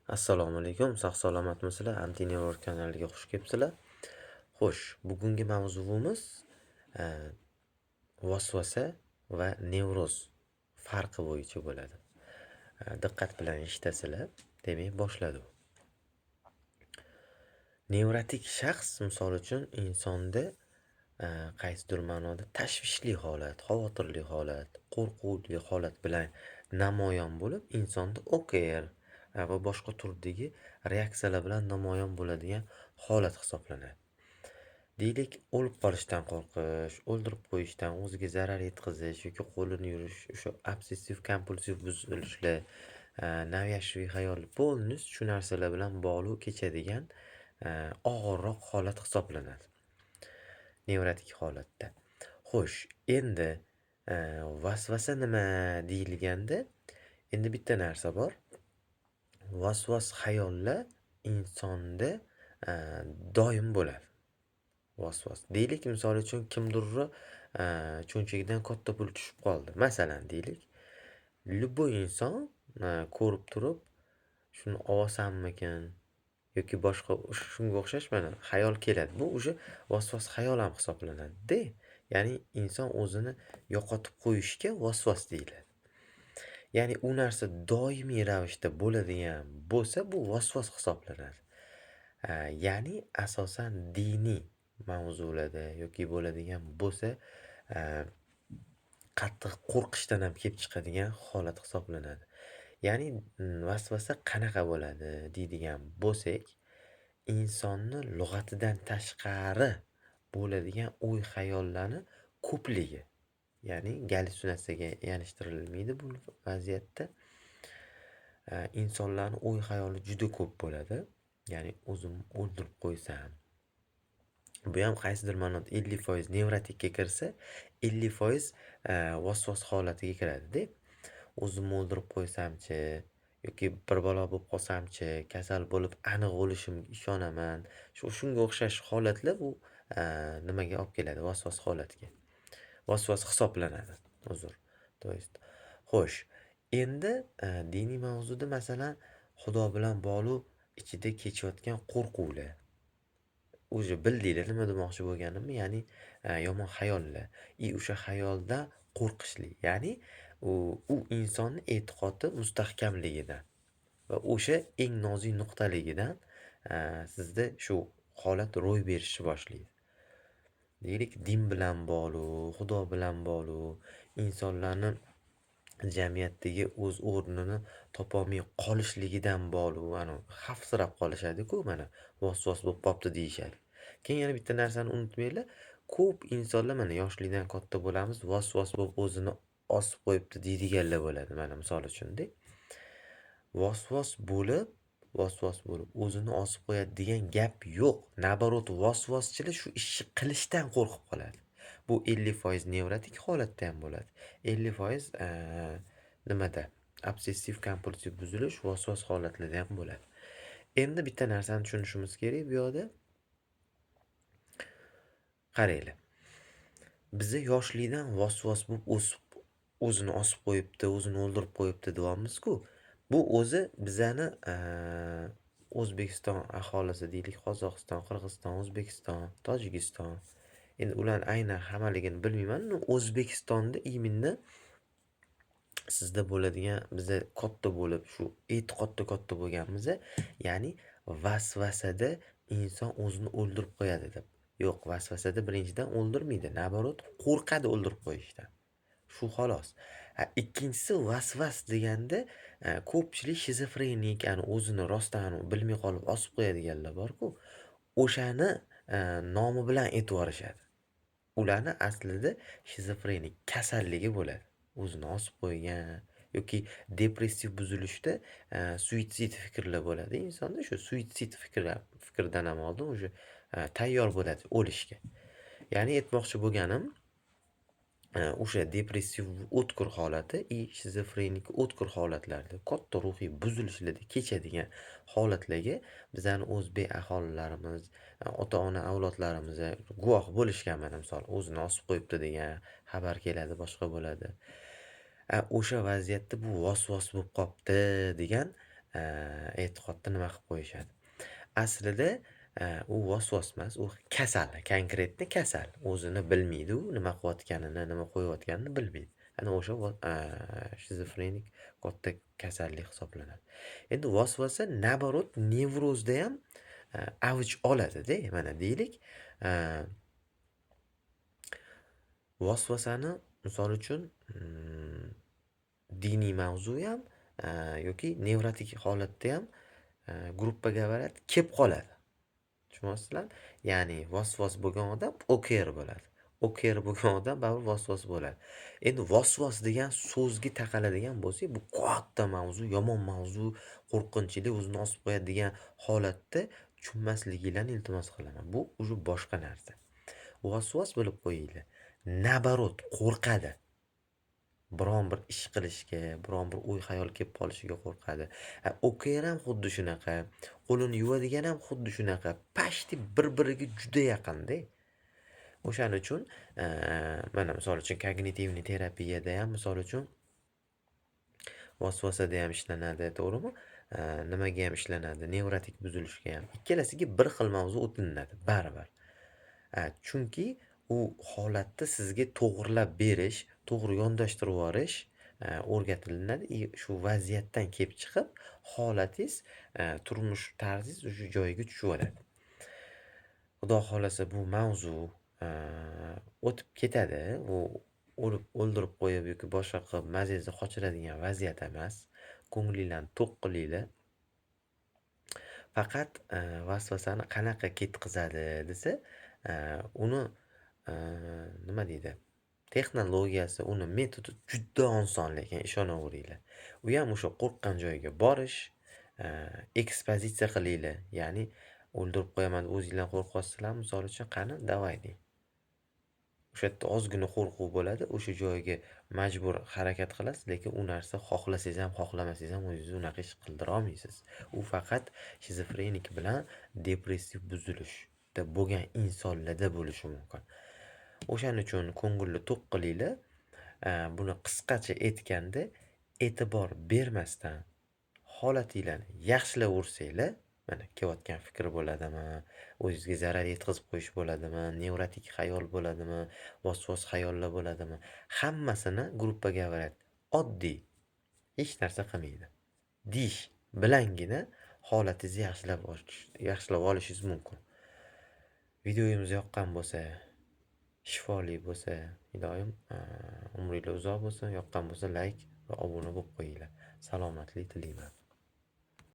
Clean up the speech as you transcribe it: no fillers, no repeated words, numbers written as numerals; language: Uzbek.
Assalomu alaykum, sog'-salomatmisizlar? Antinevor kanaliga xush kelibsizlar. Xo'sh, bugungi mavzuimiz vasvasa va nevroz farqi bo'yicha bo'ladi. Diqqat bilan eshitasizlar. Demak, boshladik. Nevrotik shaxs misol uchun insonda qaysidir ma'noda tashvishli holat, xavotirli holat, qo'rquvli holat bilan namoyon bo'lib, insonda OKR va boshqa turdagi reaksiyalar bilan namoyon bo'ladigan holat hisoblanadi. Deylik, o'lib qolishdan qo'rqish, o'ldirib qo'yishdan, o'ziga zarar yetkazish yoki qo'lini yurish, o'sha obsessiv kompulsiv buzilishlar, naviyashviy xayol, bo'lnish shu narsalar bilan bog'liq kechadigan og'irroq holat hisoblanadi nevrotik holatda. Xo'sh, endi vasvasa nima deyilganda, endi bitta narsa bor. Vasvas xayollar insonda doim bo'ladi. Vasvas. Deylik, misol uchun kimdirni cho'nchagidan katta pul tushib qoldi. Masalan, deylik, любой inson ko'rib turib, shuni olsammikin yoki boshqa shunga o'xshash mana xayol keladi. Bu o'sha vasvas xayol ham hisoblanadi-da. Ya'ni inson o'zini yo'qotib qo'yishga vasvas deyiladi. Ya'ni u narsa doimiy ravishda bo'ladigan bo'lsa, bu vasvas hisoblanadi. Ya'ni asosan diniy mavzularda yoki bo'ladigan bo'lsa, qattiq qo'rqishdan ham kelib chiqadigan holat hisoblanadi. Ya'ni vasvasa qanaqa bo'ladi deydigan bo'lsak, insonni lug'atidan tashqari bo'ladigan o'y-xayollarni ko'pligi. Ya'ni gallyutsinatsiyaga yanishtirilmaydi bu vaziyatda. Insonlarning o'y-xayoli juda ko'p bo'ladi. Ya'ni o'zim o'ldirib qo'ysam. Bu ham qaysidir ma'noda 50% nevrotikka kirsa, 50% vasvas holatiga kiradi-da. O'zimni o'ldirib qo'ysamchi yoki bir balo bo'lib qolsamchi, kasal bo'lib aniq o'lishimga ishonaman. Shunga o'xshash holatlar bu nimaga olib keladi? Vasvas holatiga. Vasvas hisoblanadi. Uzr. To есть. Xo'sh, endi diniy mavzuda masalan Xudo bilan bog'liq ichida kechayotgan qo'rquvlar. O'zi bildinglar nima demoqchi bo'lganimni, ya'ni yomon xayollar. O'sha xayolda qo'rqishli. Ya'ni u insonning e'tiqodi mustahkamligidan va o'sha eng nozik nuqtaligidan sizda shu holat ro'y berishni boshlaydi. Deylik, din bilan bog'liq, Xudo bilan bog'liq, insonlarning jamiyatdagi o'z o'rnini topolmay qolishligidan bog'liq, ana xavfsirab qolishadi-ku, mana vasvas bo'lib qolibdi deyishadi. Keyin yana bitta narsani unutmanglar, ko'p insonlar mana yoshlikdan katta bo'lamiz, vasvas bo'lib o'zini osib qo'yibdi deydiganlar bo'ladi, mana misol uchun-da. Vasvas bo'lib o'zini osib qo'yadi degan gap yo'q. Nabarot, vasvaschilar shu ishni qilishdan qo'rqib qoladi. Bu 50% nevrotik holatda ham bo'ladi. 50% nimada? Obsessiv kompulsiv buzilish, vasvas holatlarda ham bo'ladi. Endi bitta narsani tushunishimiz kerak bu yoqda. Qaranglar. Biza yoshlikdan vasvas bo'lib o'zini osib qo'yibdi, o'zini o'ldirib qo'yibdi deyapmiz-ku. Bu o'zi bizani O'zbekiston aholisi deylik, Qozog'iston, Qirg'iziston, O'zbekiston, Tojikiston. Endi ularning aynan hammaligini bilmayman. O'zbekistonda именно sizda bo'ladigan, biza katta bo'lib, shu e'tiqodda katta bo'lganmiz, ya'ni vasvasada inson o'zini o'ldirib qo'yadi deb. Yo'q, vasvasada birinchidan o'ldirmaydi, nabarot qo'rqadi o'ldirib qo'yishdan. Shu xolos. Ikkinchisi, vasvas deganda ko'pchilik shizofrenik, ani o'zini rostdan bilmay qolib osib qo'yadiganlar bor-ku, o'shani nomi bilan e'tiborishadi. Ularni aslida shizofrenik kasalligi bo'ladi. O'zini osib qo'ygan yoki depressiv buzilishda suitsid fikrlar bo'ladi. Insonda shu suitsid fikrdan ham oldin o'sha tayyor bo'ladi o'lishga. Ya'ni aytmoqchi bo'lganim, o'sha depressiv o'tkir holati shizofrenik o'tkir holatlarda, katta ruhiy buzilishlarda kechadigan holatlarga bizani o'zbek aholilarimiz, ota-ona avlodlarimiz guvoh bo'lishgan, mana misol o'zini osib qo'yibdi degan xabar keladi, boshqa bo'ladi. O'sha vaziyatda bu vasvas bo'lib qolibdi degan e'tiqodda nima qilib qo'yishadi. Aslida u vasvas emas, u kasal, konkretni kasal. O'zini bilmaydi, u nima qilayotganini, nima qo'yayotganini bilmaydi. Ana o'sha shizofrenik katta kasallik hisoblanadi. Endi vasvasa naborot nevrozda ham avj oladida. Mana deylik, vasvasani misol uchun diniy mavzu ham yoki nevrotik holatda ham gruppaga boradi, kelib qoladi. Tushunyapsizlar? Ya'ni vasvas bo'lgan odam OKR bo'ladi. OKR bo'lgan odam baribir vasvas bo'ladi. Endi vasvas degan so'zga taqaladigan bo'lsak, bu katta mavzu, yomon mavzu, qo'rqinchli, o'zini osib qo'yadigan holatda tushunmasligingizni iltimos qilaman. Bu уже boshqa narsa. Vasvas bilib qo'yinglar. Naborot qo'rqadi. Biron bir ish qilishga, biron bir o'y xayol kelib qolishiga qo'rqadi. OKR ham xuddi shunaqa, qo'lini yuvadigan ham xuddi shunaqa. Pashti bir-biriga juda yaqinda. O'shaning uchun mana misol uchun kognitivniy terapiyada ham misol uchun vasvasada ham ishlanadi, to'g'rimi? Nimaga ham ishlanadi? Nevrotik buzilishga ham. Ikkalasiga bir xil mavzu o'tinadi baribir. Chunki u holatni sizga to'g'rilab berish, to'g'ri yondashtirib yuborish o'rgatilinadi. Shu vaziyatdan kelib chiqib, holatingiz, turmush tarzingiz o'sha joyiga tushib oladi. Xudo xolasa bu mavzu o'tib ketadi. U o'ldirib qo'yib yoki boshqa qilib mazangizni qochiradigan vaziyat emas. Ko'nglinglarni to'q qilinglar. Faqat vasvasani qanaqa ketkazadi desa, uni nima deydi? Texnologiyasi, uni metodi juda oson, lekin ishonaveringlar. U ham o'sha qo'rqqan joyiga borish, ekspozitsiya qilinglar. Ya'ni o'ldirib qo'yaman deb o'zingizlar qo'rqyapsizlar, misol uchun qani davay deng. O'sha yerda ozgina qo'rquv bo'ladi, o'sha joyga majbur harakat qilasiz, lekin u narsa xohlasangiz ham, xohlamasangiz ham o'zingizni unaqa ish qildira olmaysiz. U faqat shizofrenik bilan depressiv buzilishda bo'lgan insonlarda bo'lishi mumkin. O'shaning uchun ko'ngilni to'q qilinglar. Buni qisqacha aytganda, e'tibor bermasdan holatinglarni yaxshilaversanglar, mana kelayotgan fikr bo'ladimi, o'zingizga zarar yetkazib qo'yish bo'ladimi, nevrotik xayol bo'ladimi, vasvas xayollar bo'ladimi, hammasini gruppaga boradi. Oddiy, hech narsa qilmaydi. Deyish bilangina holatingizni yaxshilab olishingiz mumkin. Videomiz yoqqan bo'lsa, shifoli bo'lsa, iloyim umringlar uzoq bo'lsin. Yoqqan bo'lsa layk va obuna bo'lib qo'yinglar. Salomatlik tilayman.